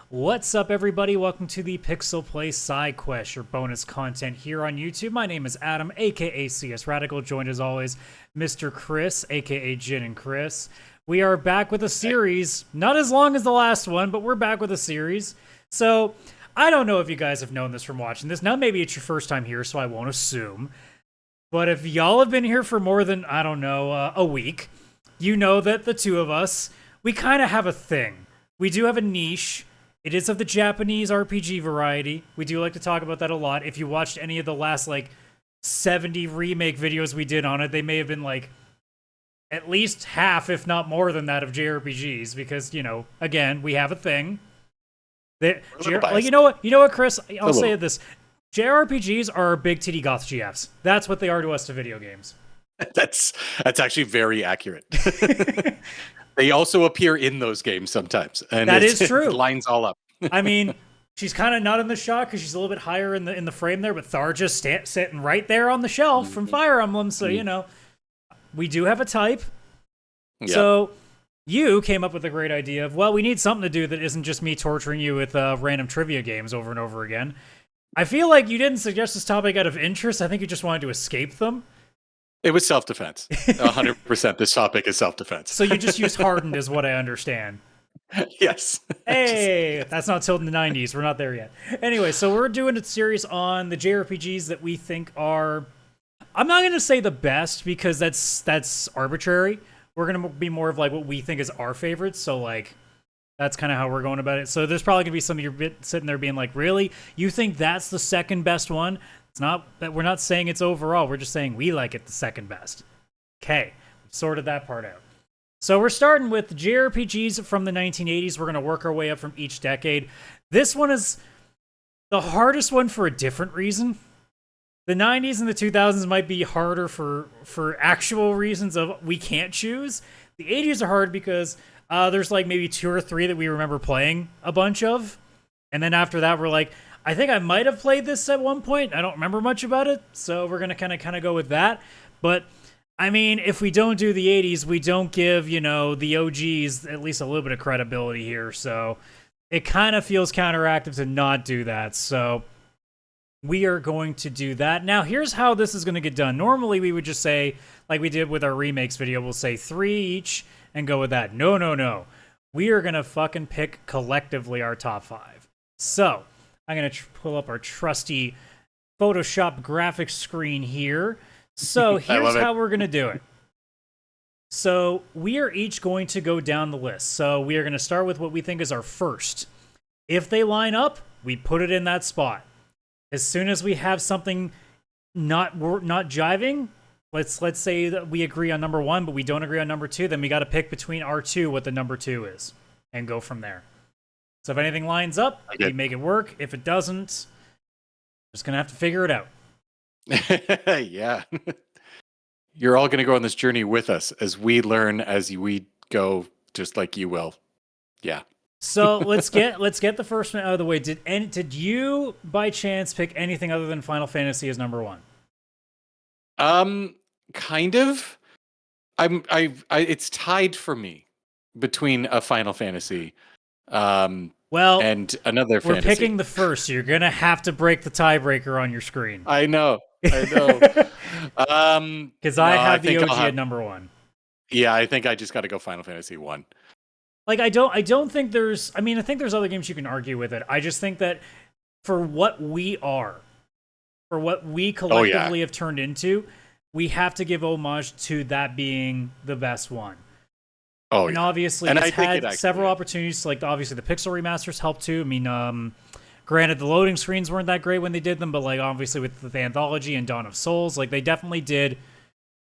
What's up, everybody? Welcome to the PixelPlay Sidequest, your bonus content here on YouTube. My name is Adam, aka CS Radical, joined as always, Mr. Chris, aka Jin and Chris. We are back with a series, not as long as the last one, but we're back with a series. So, I don't know if you guys have known this from watching this. Now, maybe it's your first time here, so I won't assume. But if y'all have been here for more than, I don't know, a week, you know that the two of us, we kind of have a thing. We do have a niche. It is of the Japanese RPG variety. We do like to talk about that a lot. If you watched any of the last, 70 remake videos we did on it, they may have been, at least half, if not more than that, of JRPGs. Because, again, we have a thing. You know what, Chris? I'll say this. JRPGs are big titty goth GFs. That's what they are to us to video games. That's actually very accurate. They also appear in those games sometimes, and that is true. It lines all up. I mean, she's kind of not in the shot because she's a little bit higher in the frame there, but Tharja's sitting right there on the shelf from Fire Emblem. So we do have a type. Yep. So you came up with a great idea of, well, we need something to do that isn't just me torturing you with random trivia games over and over again. I feel like you didn't suggest this topic out of interest. I think you just wanted to escape them. It was self-defense. 100% this topic is self-defense. So you just used hardened is what I understand. Yes. Hey, that's not till the 90s. We're not there yet. Anyway, so we're doing a series on the JRPGs that we think are... I'm not going to say the best because that's arbitrary. We're going to be more of what we think is our favorites. So that's kind of how we're going about it. So there's probably going to be some of you sitting there being like, really? You think that's the second best one? It's not that we're not saying it's overall. We're just saying we like it the second best. Okay, sorted that part out. So we're starting with JRPGs from the 1980s. We're going to work our way up from each decade. This one is the hardest one for a different reason. The 90s and the 2000s might be harder for actual reasons of we can't choose. The 80s are hard because there's maybe 2 or 3 that we remember playing a bunch of. And then after that, we're like, I think I might have played this at one point. I don't remember much about it, so we're going to kind of go with that. But, I mean, if we don't do the 80s, we don't give, the OGs at least a little bit of credibility here. So it kind of feels counteractive to not do that. So we are going to do that. Now, here's how this is going to get done. Normally, we would just say, like we did with our remakes video, we'll say 3 each and go with that. No. We are going to fucking pick collectively our top 5. So I'm going to pull up our trusty Photoshop graphics screen here. So here's how we're going to do it. So we are each going to go down the list. So we are going to start with what we think is our first. If they line up, we put it in that spot. As soon as we have something not jiving, let's say that we agree on number 1, but we don't agree on number 2, then we got to pick between our 2 what the number 2 is and go from there. So if anything lines up, we make it work. If it doesn't, we're just going to have to figure it out. Yeah. You're all going to go on this journey with us as we learn as we go, just like you will. Yeah. So let's get the first one out of the way. Did you by chance pick anything other than Final Fantasy as number 1? Kind of. It's tied for me between a Final Fantasy and another fantasy. We're picking the first, so you're gonna have to break the tiebreaker on your screen. I know. Because I have the OG at number 1. Yeah, I think I just got to go Final Fantasy 1. I don't think there's. I mean, I think there's other games you can argue with it. I just think that for what we are, for what we collectively have turned into, we have to give homage to that being the best one. Oh, and obviously, it's had several opportunities. Obviously, the Pixel remasters helped too. I mean, granted, the loading screens weren't that great when they did them, but obviously with the Anthology and Dawn of Souls, they definitely did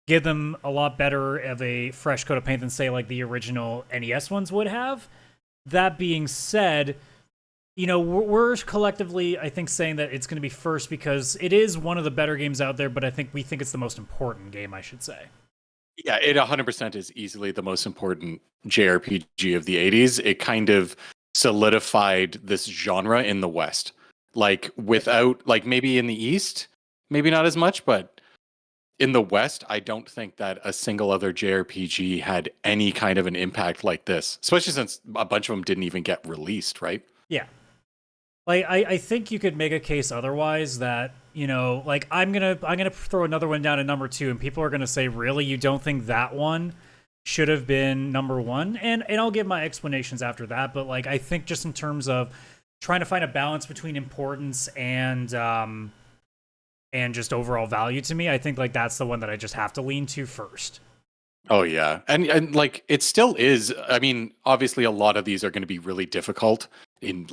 give them a lot better of a fresh coat of paint than say the original NES ones would have. That being said, we're collectively, I think, saying that it's going to be first because it is one of the better games out there, but we think it's the most important game, I should say. Yeah, it 100% is easily the most important JRPG of the 80s. It kind of solidified this genre in the West. Without, maybe in the East, maybe not as much, but in the West, I don't think that a single other JRPG had any kind of an impact like this, especially since a bunch of them didn't even get released, right? Yeah. Like I think you could make a case otherwise that, like I'm gonna throw another one down at number 2 and people are gonna say, really, you don't think that one should have been number 1? And I'll give my explanations after that, but like I think just in terms of trying to find a balance between importance and just overall value to me, I think like that's the one that I just have to lean to first. Oh yeah, and like it still is. I mean, obviously, a lot of these are going to be really difficult in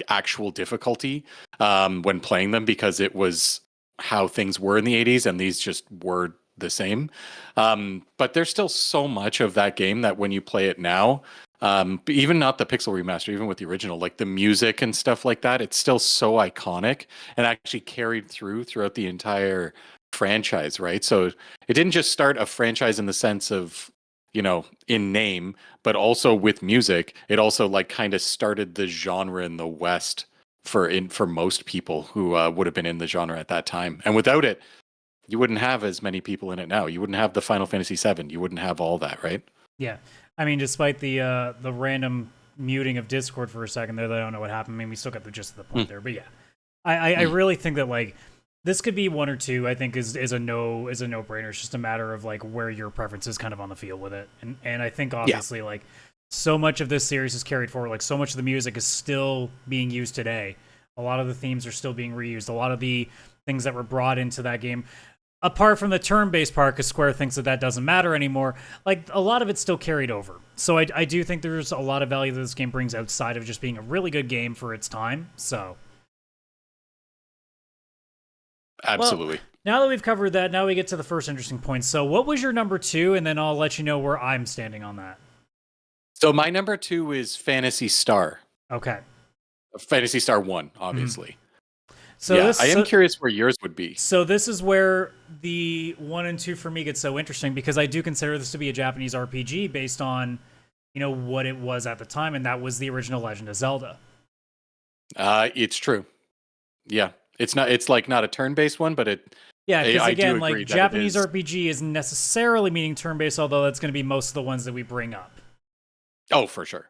actual difficulty when playing them because it was how things were in the '80s, and these just were the same. But there's still so much of that game that when you play it now, even not the pixel remaster, even with the original, like the music and stuff like that, it's still so iconic and actually carried throughout the entire franchise, right? So it didn't just start a franchise in the sense of, in name, but also with music. It also like kind of started the genre in the West for most people who would have been in the genre at that time. And without it, you wouldn't have as many people in it now. You wouldn't have the Final Fantasy VII. You wouldn't have all that, right? Yeah. I mean, despite the random muting of Discord for a second there, I don't know what happened. I mean, we still got the gist of the point there, but yeah, I really think that like this could be 1 or 2. I think is a no brainer. It's just a matter of like where your preference is kind of on the field with it, and I think obviously like so much of this series is carried forward. Like so much of the music is still being used today. A lot of the themes are still being reused. A lot of the things that were brought into that game, apart from the turn-based part, because Square thinks that doesn't matter anymore, like a lot of it's still carried over. So I do think there's a lot of value that this game brings outside of just being a really good game for its time. So Absolutely. well, now that we've covered that, now we get to the first interesting point. So what was your number 2? And then I'll let you know where I'm standing on that. So my number 2 is Phantasy Star. Okay. Phantasy Star 1, obviously. So yeah, I am curious where yours would be. So this is where the 1 and 2 for me get so interesting, because I do consider this to be a Japanese RPG based on, what it was at the time, and that was the original Legend of Zelda. It's true. Yeah. It's like not a turn-based one, but it. Yeah, because again, like Japanese RPG isn't necessarily meaning turn-based, although that's going to be most of the ones that we bring up. Oh, for sure.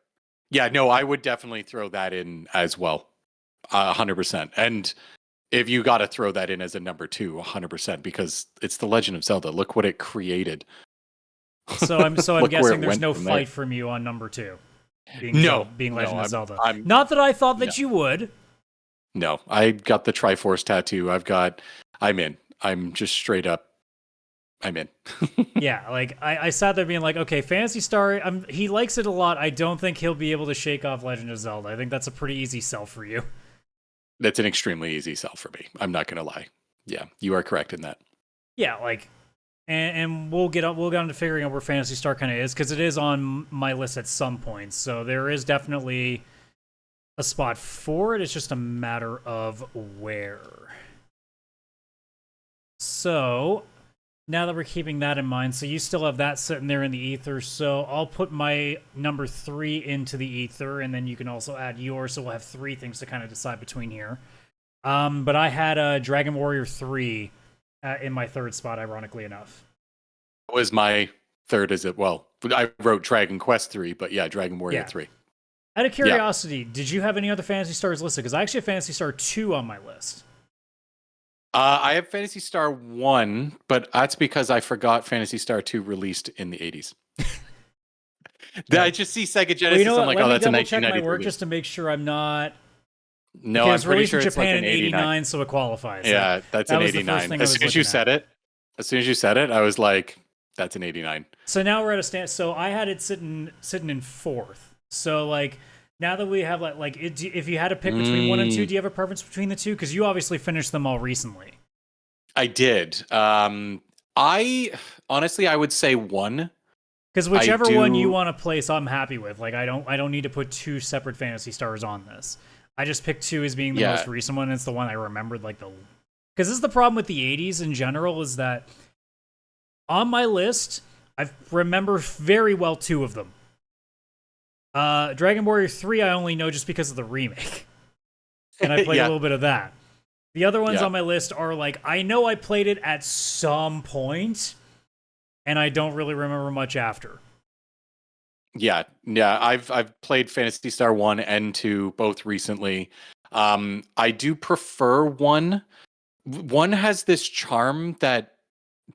Yeah, no, I would definitely throw that in as well, 100%. And if you got to throw that in as a number 2, 100%, because it's the Legend of Zelda. Look what it created. So I'm guessing there's no fight from you on number 2. Being Legend of Zelda. Not that I thought that you would. No, I got the Triforce tattoo. I'm in. I'm just straight up. I'm in. Yeah, like I sat there being like, okay, Phantasy Star, he likes it a lot. I don't think he'll be able to shake off Legend of Zelda. I think that's a pretty easy sell for you. That's an extremely easy sell for me. I'm not going to lie. Yeah, you are correct in that. Yeah, like, and we'll get into figuring out where Phantasy Star kind of is, because it is on my list at some point. So there is definitely a spot for it. It's just a matter of where. So now that we're keeping that in mind, so you still have that sitting there in the ether. So I'll put my number 3 into the ether, and then you can also add yours. So we'll have 3 things to kind of decide between here. But I had Dragon Warrior 3 in my 3rd spot, ironically enough. It was my 3rd as well. I wrote Dragon Quest 3, but yeah, Dragon Warrior 3. Out of curiosity, did you have any other Phantasy Stars listed? Because I actually have Phantasy Star 2 on my list. I have Phantasy Star 1, but that's because I forgot Phantasy Star 2 released in the 80s. I just see Sega Genesis. Well, I'm like, oh, that's a 1990 check my work just to make sure I'm not. No, I'm pretty sure it's like an 89, so it qualifies. Yeah, that's an 89. As soon as you said it, I was like, that's an 89. So now we're at a stand. So I had it sitting in 4th. So like now that we have if you had to pick between 1 and 2, do you have a preference between the 2? Because you obviously finished them all recently. I did. I honestly, I would say 1. Because whichever one you want to place, I'm happy with. Like I don't need to put 2 separate Phantasy Stars on this. I just picked 2 as being the most recent one. It's the one I remembered, because this is the problem with the 80s in general, is that on my list, I remember very well 2 of them. Dragon Warrior 3, I only know just because of the remake. And I played a little bit of that. The other ones on my list are I know I played it at some point, and I don't really remember much after. Yeah. I've played Phantasy Star 1 and 2 both recently. I do prefer 1. 1 has this charm that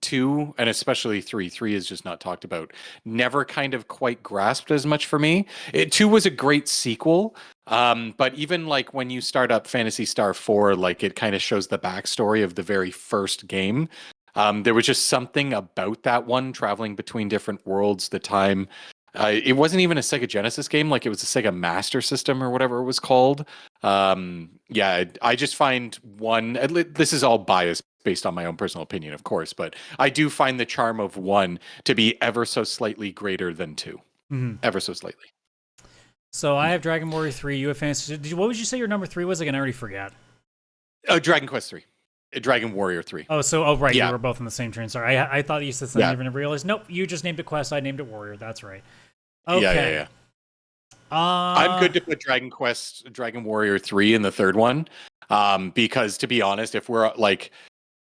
2 and especially 3 is just not talked about, never kind of quite grasped as much for me. 2 was a great sequel, but even like when you start up Phantasy Star 4, like it kind of shows the backstory of the very first game. There was just something about that one, traveling between different worlds, the time. It wasn't even a Sega Genesis game, like it was a Sega Master System or whatever it was called. Yeah, I just find 1, this is all biased based on my own personal opinion, of course, but I do find the charm of 1 to be ever so slightly greater than 2. Mm-hmm. Ever so slightly. So I have Dragon Warrior 3. You have Fantasy. What would you say your number 3 was? I can already forget. Dragon Quest 3. Dragon Warrior 3. Oh, right. Yeah. You were both on the same train. Sorry. I thought you said something different and realized, nope, you just named it Quest. I named it Warrior. That's right. Okay. Yeah. I'm good to put Dragon Warrior 3 in the third one. Because to be honest, if we're like,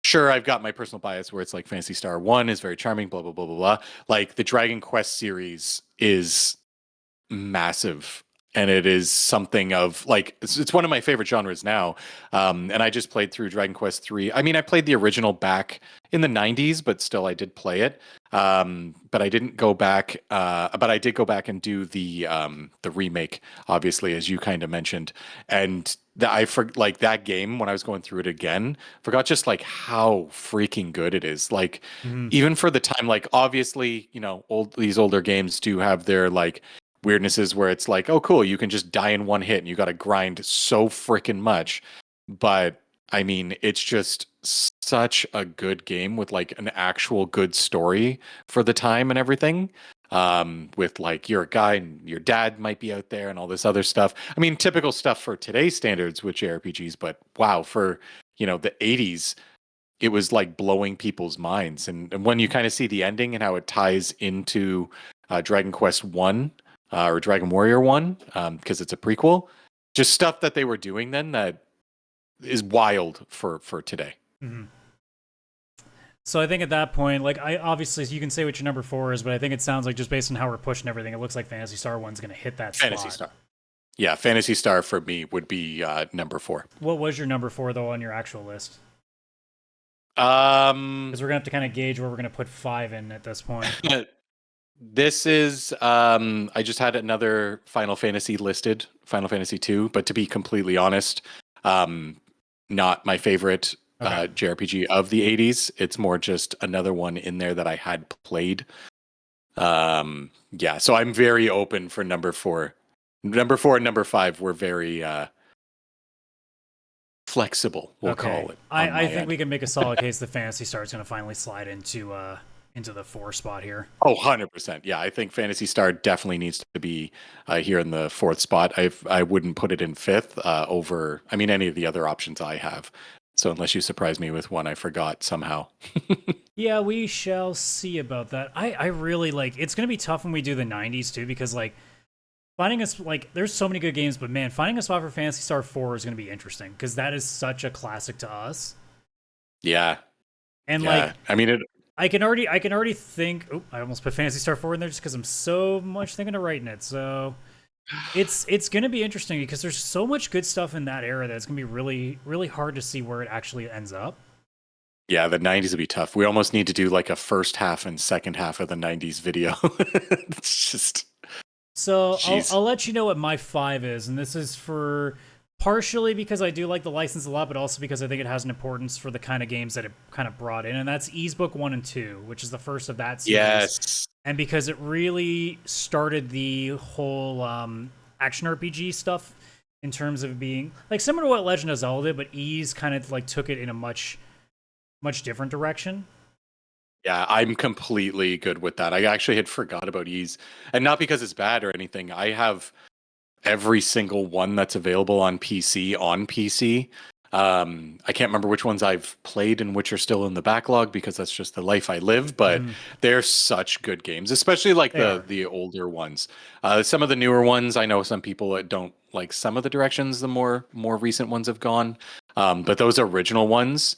sure, I've got my personal bias where it's like Phantasy Star 1 is very charming, blah, blah, blah, blah, blah. Like the Dragon Quest series is massive. And it is something of like, it's one of my favorite genres now. And I just played through Dragon Quest 3. I mean, I played the original back in the 90s, but still I did play it. But I didn't go back, but I did go back and do the remake, obviously, as you kind of mentioned. And like that game, when I was going through it again, forgot just like how freaking good it is. Like, even for the time, like obviously, these older games do have their like weirdnesses where it's like, oh, cool, you can just die in one hit and you got to grind so freaking much. But I mean, it's just such a good game with like an actual good story for the time and everything. With like you're a guy and your dad might be out there and all this other stuff. I mean, typical stuff for today's standards with JRPGs, but wow, for the 80s, it was like blowing people's minds. And when you kind of see the ending and how it ties into Dragon Quest 1 or Dragon Warrior 1, because it's a prequel, just stuff that they were doing then that is wild for today. Mm-hmm. So I think at that point, like obviously you can say what your number 4 is, but I think it sounds like just based on how we're pushing everything, it looks like Phantasy Star 1's going to hit that Phantasy spot. Star. Yeah, Phantasy Star for me would be number 4. What was your number 4 though on your actual list? Because we're gonna have to kind of gauge where we're gonna put 5 in at this point. This is I just had another Final Fantasy listed, Final Fantasy 2, but to be completely honest, not my favorite JRPG of the 80s. It's more just another one in there that I had played. Yeah, so I'm very open for number 4. Number 4 and number 5 were very flexible, we'll call it. I think we can make a solid case that Phantasy Star is going to finally slide into the 4 spot here. Oh, 100%. Yeah, I think Phantasy Star definitely needs to be here in the 4th spot. I wouldn't put it in 5th over, I mean, any of the other options I have. So unless you surprise me with one I forgot somehow. Yeah, we shall see about that. I really like, it's going to be tough when we do the 90s too, because like, finding us, like, there's so many good games, but man, finding a spot for Phantasy Star 4 is going to be interesting, because that is such a classic to us. Yeah. And like, I mean, I can already think, I almost put Phantasy Star 4 in there just because I'm so much thinking of writing it. So it's going to be interesting because there's so much good stuff in that era that it's going to be really, really hard to see where it actually ends up. Yeah, the 90s would be tough. We almost need to do like a first half and second half of the 90s video. It's just... So I'll let you know what my 5 is, and this is for partially because I do like the license a lot, but also because I think it has an importance for the kind of games that it kind of brought in, and that's Ys Book 1 and 2, which is the first of that series. Yes. And because it really started the whole action RPG stuff in terms of being like similar to what Legend of Zelda did, but Ys kind of like took it in a much different direction. Yeah, I'm completely good with that. I actually had forgot about Ys, and not because it's bad or anything. I have every single one that's available on PC on PC. I can't remember which ones I've played and which are still in the backlog because that's just the life I live. But they're such good games, especially like the older ones. Some of the newer ones, I know some people don't like some of the directions the more recent ones have gone. But those original ones,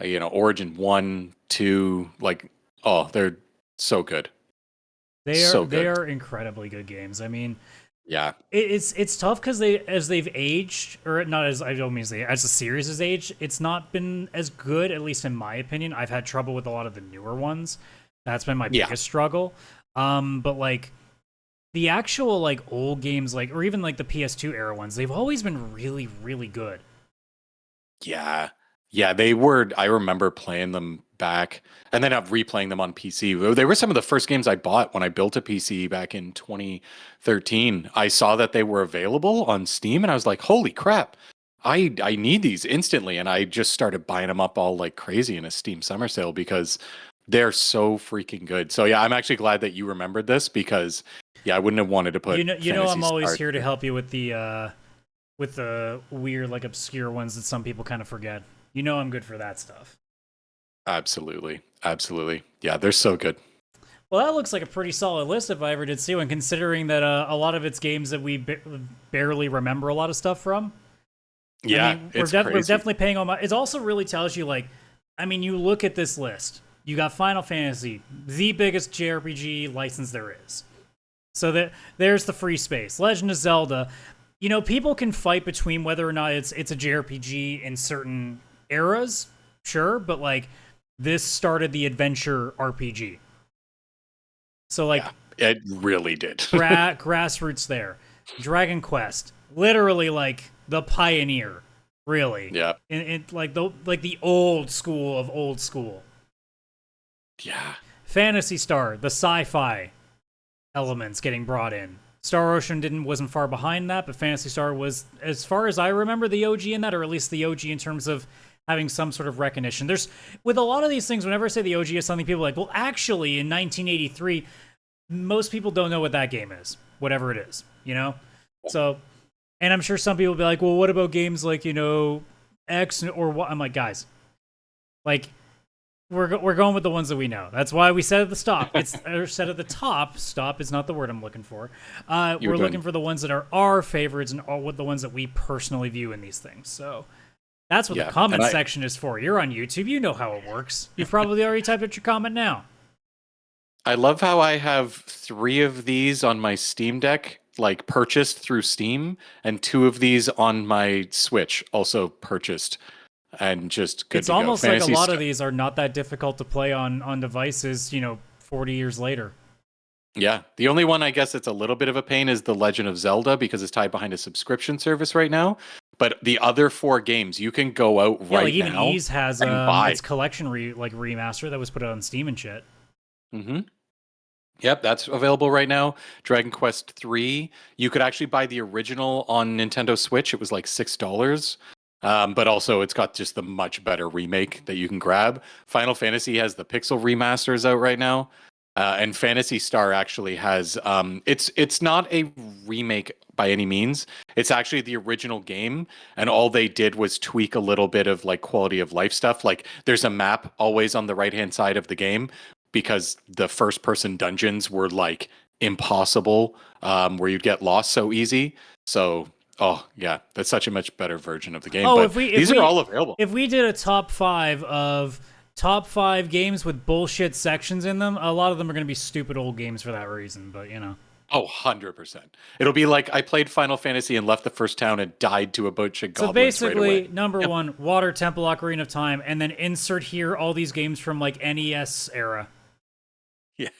Origin 1, 2, like, oh, they're so good. So they good. are incredibly good games. I mean, Yeah. it's tough because they've aged, or not as I don't mean as the series has aged, it's not been as good, at least in my opinion. I've had trouble with a lot of the newer ones. That's been my Yeah. biggest struggle. But like the actual like old games, like or even like the PS2 era ones, they've always been really, really good. Yeah. Yeah, they were. I remember playing them back and then replaying them on PC. They were some of the first games I bought when I built a PC back in 2013. I saw that they were available on Steam and I was like, holy crap, I need these instantly. And I just started buying them up all like crazy in a Steam summer sale because they're so freaking good. So yeah, I'm actually glad that you remembered this because yeah, I wouldn't have wanted to put You know, I'm Phantasy always Star. here to help you with the weird, like obscure ones that some people kind of forget. You know, I'm good for that stuff. Absolutely. Absolutely. Yeah, they're so good. Well, that looks like a pretty solid list if I ever did see one, considering that a lot of it's games that we barely remember a lot of stuff from. I Yeah, mean, it's we're crazy. definitely paying on my. It also really tells you, like, I mean, you look at this list. You got Final Fantasy, the biggest JRPG license there is. So that there's the free space. Legend of Zelda. You know, people can fight between whether or not it's a JRPG in certain eras, sure, but like this started the adventure RPG. So like Yeah, it really did. grassroots there. Dragon Quest, literally like the pioneer, really. Yeah. In like the old school of old school. Yeah. Phantasy Star, the sci-fi elements getting brought in. Star Ocean wasn't far behind that, but Phantasy Star was, as far as I remember, the OG in that, or at least the OG in terms of having some sort of recognition. There's with a lot of these things, whenever I say the OG is something, people are like, well, actually, in 1983, most people don't know what that game is, whatever it is, you know. So, and I'm sure some people will be like, well, what about games like X or what? I'm like, guys, like. We're going with the ones that we know. That's why we said at the stop. It's or said at the top. Stop is not the word I'm looking for. We're looking for the ones that are our favorites and all what the ones that we personally view in these things. So that's what the comment section is for. You're on YouTube. You know how it works. You've probably already typed out your comment now. I love how I have 3 of these on my Steam Deck, like purchased through Steam, and 2 of these on my Switch, also purchased. And just good it's to go. almost like a lot of these are not that difficult to play on devices, 40 years later. Yeah. The only one I guess it's a little bit of a pain is The Legend of Zelda because it's tied behind a subscription service right now. But the other 4 games you can go out right like even now. Ys has its collection remaster that was put out on Steam and shit. Mm-hmm. Yep, that's available right now. Dragon Quest 3. You could actually buy the original on Nintendo Switch. It was like $6. But also it's got just the much better remake that you can grab. Final Fantasy has the Pixel remasters out right now. And Phantasy Star actually has it's not a remake by any means. It's actually the original game, and all they did was tweak a little bit of like quality of life stuff. Like there's a map always on the right-hand side of the game because the first person dungeons were like impossible, where you'd get lost so easy. So oh yeah, that's such a much better version of the game. Oh, but these are all available. If we did a top 5 of top 5 games with bullshit sections in them, a lot of them are going to be stupid old games for that reason. But Oh, 100%. It'll be like I played Final Fantasy and left the first town and died to a bunch of goblins. So basically, right away. number 1, Water Temple Ocarina of Time, and then insert here all these games from like NES era. Yeah,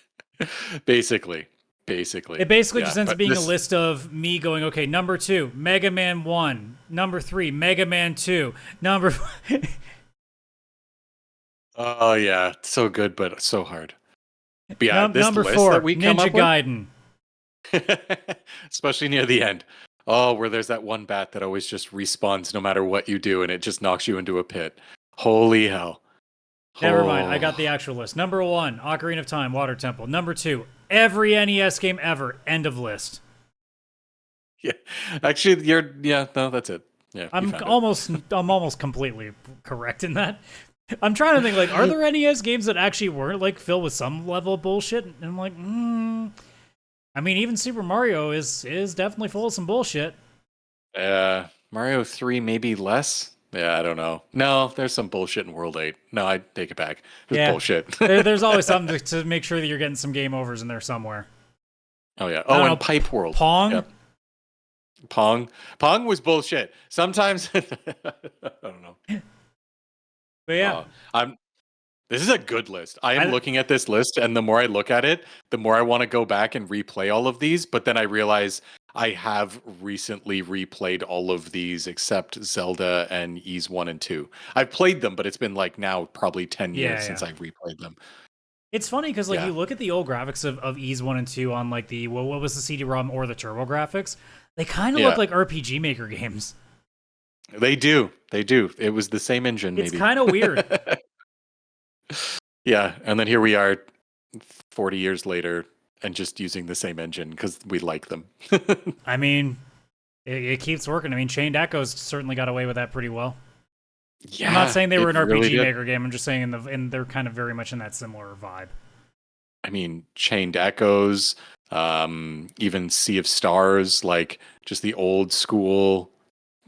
basically. It basically just ends up being a list of me going, okay, number 2, Mega Man 1. Number 3, Mega Man 2. Number... Oh, yeah. It's so good, but so hard. But yeah, this number list 4, that we come Ninja up Gaiden. With, especially near the end. Oh, where there's that one bat that always just respawns no matter what you do, and it just knocks you into a pit. Holy hell. Never mind. I got the actual list. Number 1, Ocarina of Time, Water Temple. Number 2, every NES game ever. End of list. Yeah. Actually, no, that's it. Yeah. I'm almost completely correct in that. I'm trying to think, like, are there NES games that actually weren't, like, filled with some level of bullshit? And I'm like, I mean, even Super Mario is definitely full of some bullshit. Mario 3 maybe less. Yeah, I don't know. No, there's some bullshit in World 8. No, I take it back. There's bullshit. There's always something to make sure that you're getting some game overs in there somewhere. Oh yeah. I Oh, don't and know, Pipe World. Pong. Yep. Pong was bullshit. Sometimes I don't know. But yeah, I'm. This is a good list. I am I, looking at this list, and the more I look at it, the more I want to go back and replay all of these. But then I realize I have recently replayed all of these except Zelda and Ys 1 and 2. I've played them, but it's been like now probably 10 years yeah. since I've replayed them. It's funny because like Yeah. you look at the old graphics of Ys 1 and 2 on like the what was the CD-ROM or the Turbo graphics, they kind of look Yeah. like RPG Maker games. They do. They do. It was the same engine, It's maybe. kind of weird. Yeah. And then here we are 40 years later and just using the same engine because we like them. I mean, it keeps working. I mean, Chained Echoes certainly got away with that pretty well. Yeah. I'm not saying they were an it really RPG did. Maker game. I'm just saying they're kind of very much in that similar vibe. I mean, Chained Echoes, even Sea of Stars, like just the old school,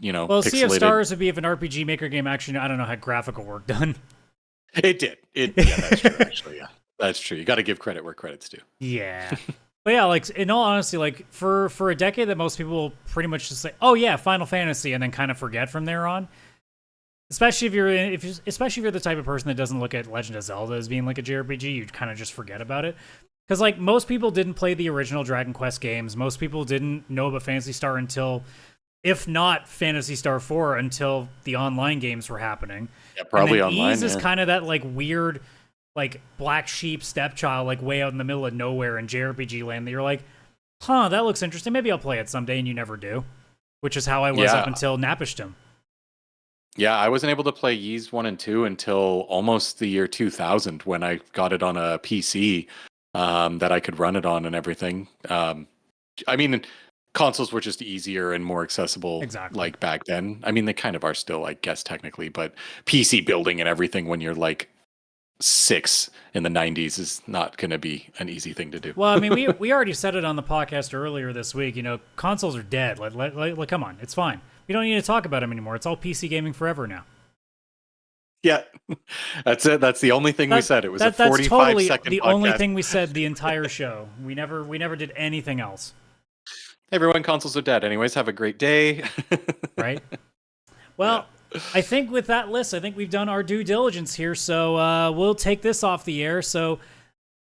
Well, Sea of pixelated. Stars would be if an RPG Maker game actually, I don't know, had graphical work done. It did. Yeah, that's true. Actually, yeah, that's true. You got to give credit where credit's due. Yeah. But yeah, like in all honesty, like for a decade that most people will pretty much just say, "Oh yeah, Final Fantasy," and then kind of forget from there on. Especially if you're the type of person that doesn't look at Legend of Zelda as being like a JRPG, you kind of just forget about it. Because like most people didn't play the original Dragon Quest games. Most people didn't know about Phantasy Star until, if not Phantasy Star 4, until the online games were happening. Yeah, probably and then online. Ys is Yeah. kind of that like weird, like black sheep stepchild, like way out in the middle of nowhere in JRPG land that you're like, huh, that looks interesting. Maybe I'll play it someday, and you never do. Which is how I was Yeah. up until Napishtim. Yeah, I wasn't able to play Ys 1 and 2 until almost the year 2000 when I got it on a PC that I could run it on and everything. I mean, consoles were just easier and more accessible Exactly. like back then. I mean, they kind of are still, I guess, technically, but PC building and everything when you're like 6 in the 90s is not going to be an easy thing to do. Well, I mean, we already said it on the podcast earlier this week. You know, consoles are dead. Like, come on, it's fine. We don't need to talk about them anymore. It's all PC gaming forever now. Yeah, that's it. That's the only thing we said. It was a 45 that's totally second the podcast. only thing we said the entire show. We never did anything else. Everyone, consoles are dead. Anyways, have a great day. Right? Well, yeah. I think with that list, I think we've done our due diligence here. So we'll take this off the air. So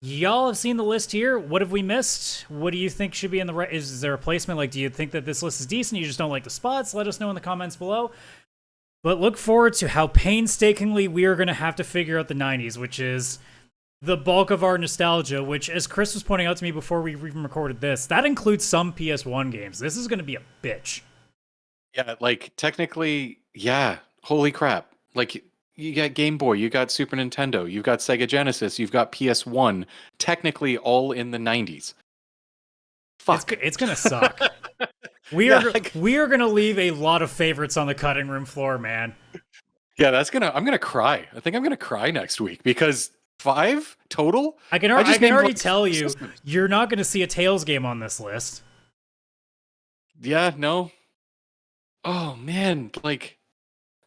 y'all have seen the list here. What have we missed? What do you think should be in the right? Is there a placement? Like, do you think that this list is decent? You just don't like the spots? Let us know in the comments below. But look forward to how painstakingly we are going to have to figure out the 90s, which is the bulk of our nostalgia, which, as Chris was pointing out to me before we even recorded this, that includes some PS1 games. This is going to be a bitch. Yeah, like, technically, yeah. Holy crap. Like, you got Game Boy, you got Super Nintendo, you've got Sega Genesis, you've got PS1, technically all in the 90s. Fuck. It's going to suck. We are going to leave a lot of favorites on the cutting room floor, man. Yeah, I'm going to cry. I think I'm going to cry next week because 5 total? I can already tell you, you're not going to see a Tales game on this list. Yeah, no. Oh, man. Like,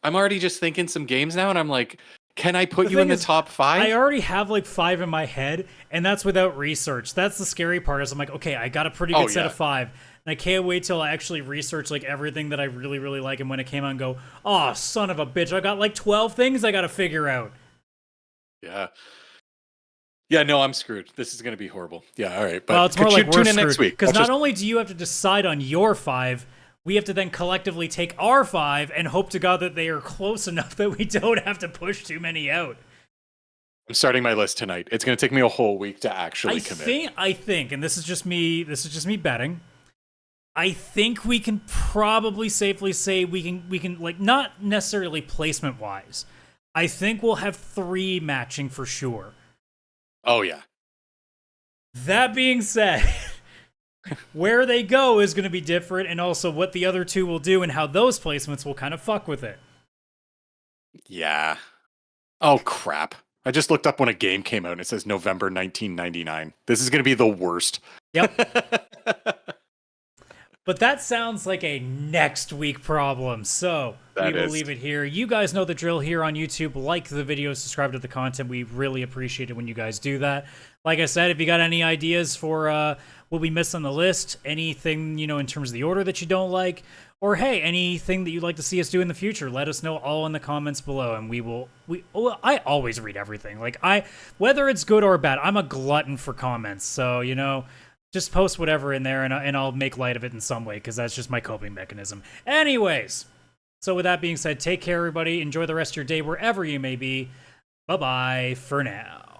I'm already just thinking some games now, and I'm like, can I put you in the top 5? I already have like 5 in my head, and that's without research. That's the scary part. Is I'm like, okay, I got a pretty good set of 5, and I can't wait till I actually research like everything that I really, really like, and when it came out, and go, oh, son of a bitch, I got like 12 things I got to figure out. Yeah. Yeah, no, I'm screwed. This is going to be horrible. Yeah, all right. But well, it's more like tune in next week. Because not only do you have to decide on your 5, we have to then collectively take our 5 and hope to God that they are close enough that we don't have to push too many out. I'm starting my list tonight. It's going to take me a whole week to actually commit. I think, and this is just me betting. I think we can probably safely say we can like, not necessarily placement wise. I think we'll have 3 matching for sure. Oh yeah. That being said, where they go is going to be different, and also what the other 2 will do and how those placements will kind of fuck with it. Yeah. Oh, crap. I just looked up when a game came out and it says November 1999. This is going to be the worst. Yep. But that sounds like a next week problem, so we will leave it here. You guys know the drill here on YouTube. Like the video, subscribe to the content. We really appreciate it when you guys do that. Like I said, if you got any ideas for what we missed on the list, anything, in terms of the order that you don't like, or hey, anything that you'd like to see us do in the future, let us know all in the comments below, and I always read everything. Whether it's good or bad, I'm a glutton for comments, so, just post whatever in there, and I'll make light of it in some way, because that's just my coping mechanism. Anyways, so with that being said, take care, everybody. Enjoy the rest of your day wherever you may be. Bye-bye for now.